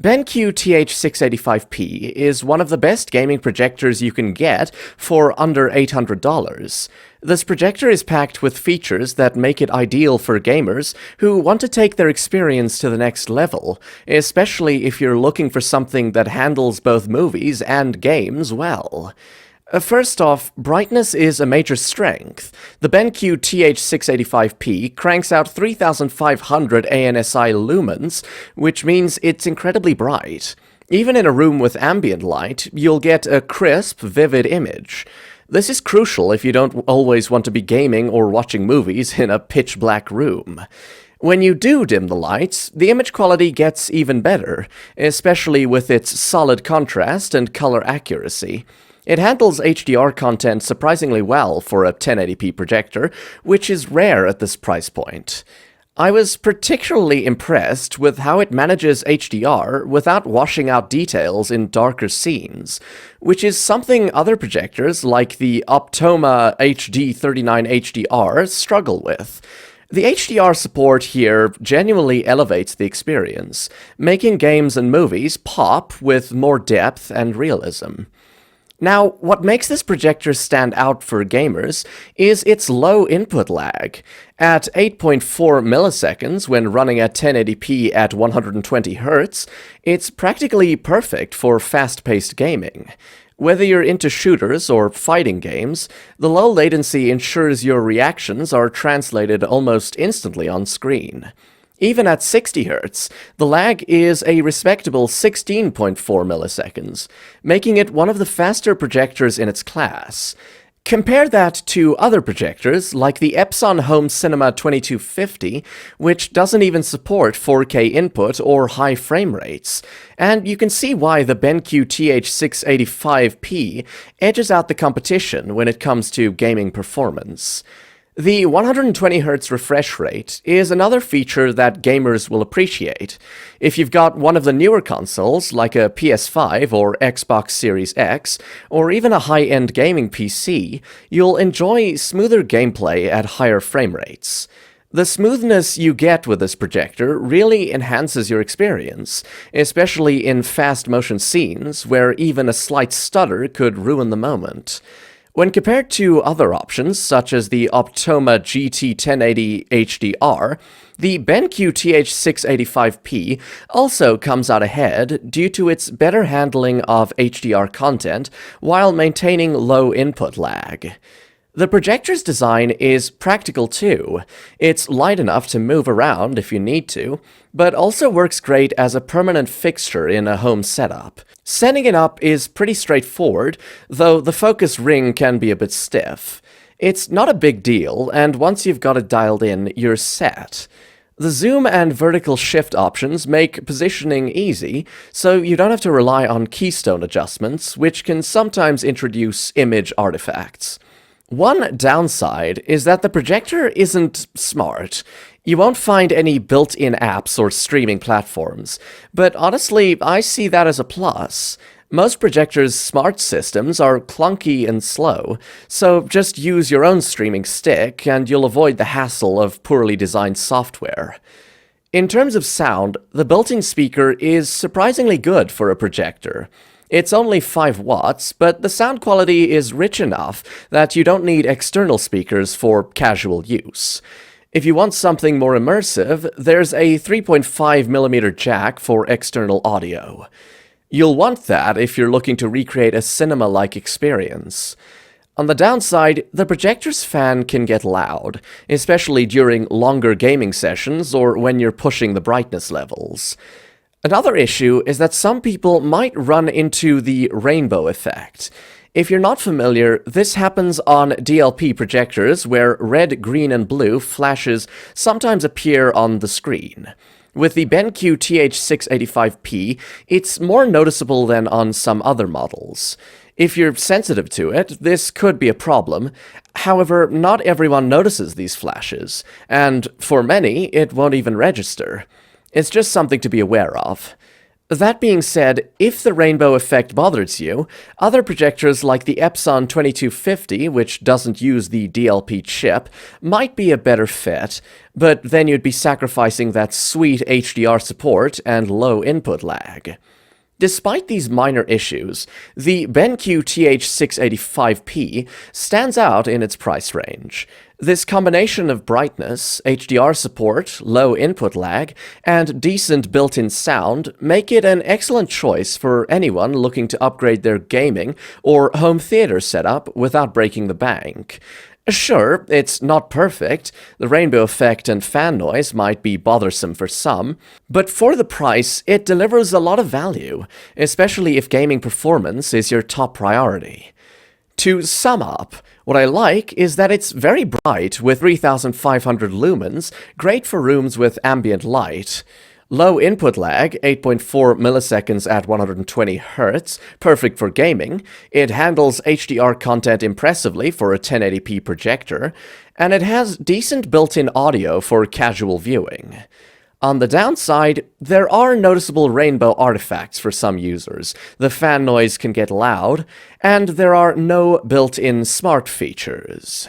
BenQ TH685P is one of the best gaming projectors you can get for under $800. This projector is packed with features that make it ideal for gamers who want to take their experience to the next level, especially if you're looking for something that handles both movies and games well. First off, brightness is a major strength. The BenQ TH685P cranks out 3,500 ANSI lumens, which means it's incredibly bright. Even in a room with ambient light, you'll get a crisp, vivid image. This is crucial if you don't always want to be gaming or watching movies in a pitch-black room. When you do dim the lights, the image quality gets even better, especially with its solid contrast and color accuracy. It handles HDR content surprisingly well for a 1080p projector, which is rare at this price point. I was particularly impressed with how it manages HDR without washing out details in darker scenes, which is something other projectors like the Optoma HD39 HDR struggle with. The HDR support here genuinely elevates the experience, making games and movies pop with more depth and realism. Now, what makes this projector stand out for gamers is its low input lag. At 8.4 milliseconds when running at 1080p at 120 Hz, it's practically perfect for fast-paced gaming. Whether you're into shooters or fighting games, the low latency ensures your reactions are translated almost instantly on screen. Even at 60 Hz, the lag is a respectable 16.4 milliseconds, making it one of the faster projectors in its class. Compare that to other projectors like the Epson Home Cinema 2250, which doesn't even support 4K input or high frame rates, and you can see why the BenQ TH685P edges out the competition when it comes to gaming performance. The 120Hz refresh rate is another feature that gamers will appreciate. If you've got one of the newer consoles, like a PS5 or Xbox Series X, or even a high-end gaming PC, you'll enjoy smoother gameplay at higher frame rates. The smoothness you get with this projector really enhances your experience, especially in fast-motion scenes where even a slight stutter could ruin the moment. When compared to other options, such as the Optoma GT1080 HDR, the BenQ TH685P also comes out ahead due to its better handling of HDR content while maintaining low input lag. The projector's design is practical too. It's light enough to move around if you need to, but also works great as a permanent fixture in a home setup. Setting it up is pretty straightforward, though the focus ring can be a bit stiff. It's not a big deal, and once you've got it dialed in, you're set. The zoom and vertical shift options make positioning easy, so you don't have to rely on keystone adjustments, which can sometimes introduce image artifacts. One downside is that the projector isn't smart. You won't find any built-in apps or streaming platforms, but honestly, I see that as a plus. Most projectors' smart systems are clunky and slow, so just use your own streaming stick and you'll avoid the hassle of poorly designed software. In terms of sound, the built-in speaker is surprisingly good for a projector. It's only 5 watts, but the sound quality is rich enough that you don't need external speakers for casual use. If you want something more immersive, there's a 3.5mm jack for external audio. You'll want that if you're looking to recreate a cinema-like experience. On the downside, the projector's fan can get loud, especially during longer gaming sessions or when you're pushing the brightness levels. Another issue is that some people might run into the rainbow effect. If you're not familiar, this happens on DLP projectors where red, green, and blue flashes sometimes appear on the screen. With the BenQ TH685P, it's more noticeable than on some other models. If you're sensitive to it, this could be a problem. However, not everyone notices these flashes, and for many, it won't even register. It's just something to be aware of. That being said, if the rainbow effect bothers you, other projectors like the Epson 2250, which doesn't use the DLP chip, might be a better fit, but then you'd be sacrificing that sweet HDR support and low input lag. Despite these minor issues, the BenQ TH685P stands out in its price range. This combination of brightness, HDR support, low input lag, and decent built-in sound make it an excellent choice for anyone looking to upgrade their gaming or home theater setup without breaking the bank. Sure, it's not perfect, the rainbow effect and fan noise might be bothersome for some, but for the price, it delivers a lot of value, especially if gaming performance is your top priority. To sum up, what I like is that it's very bright with 3500 lumens, great for rooms with ambient light. Low input lag, 8.4 milliseconds at 120 Hz, perfect for gaming. It handles HDR content impressively for a 1080p projector, and it has decent built-in audio for casual viewing. On the downside, there are noticeable rainbow artifacts for some users, the fan noise can get loud, and there are no built-in smart features.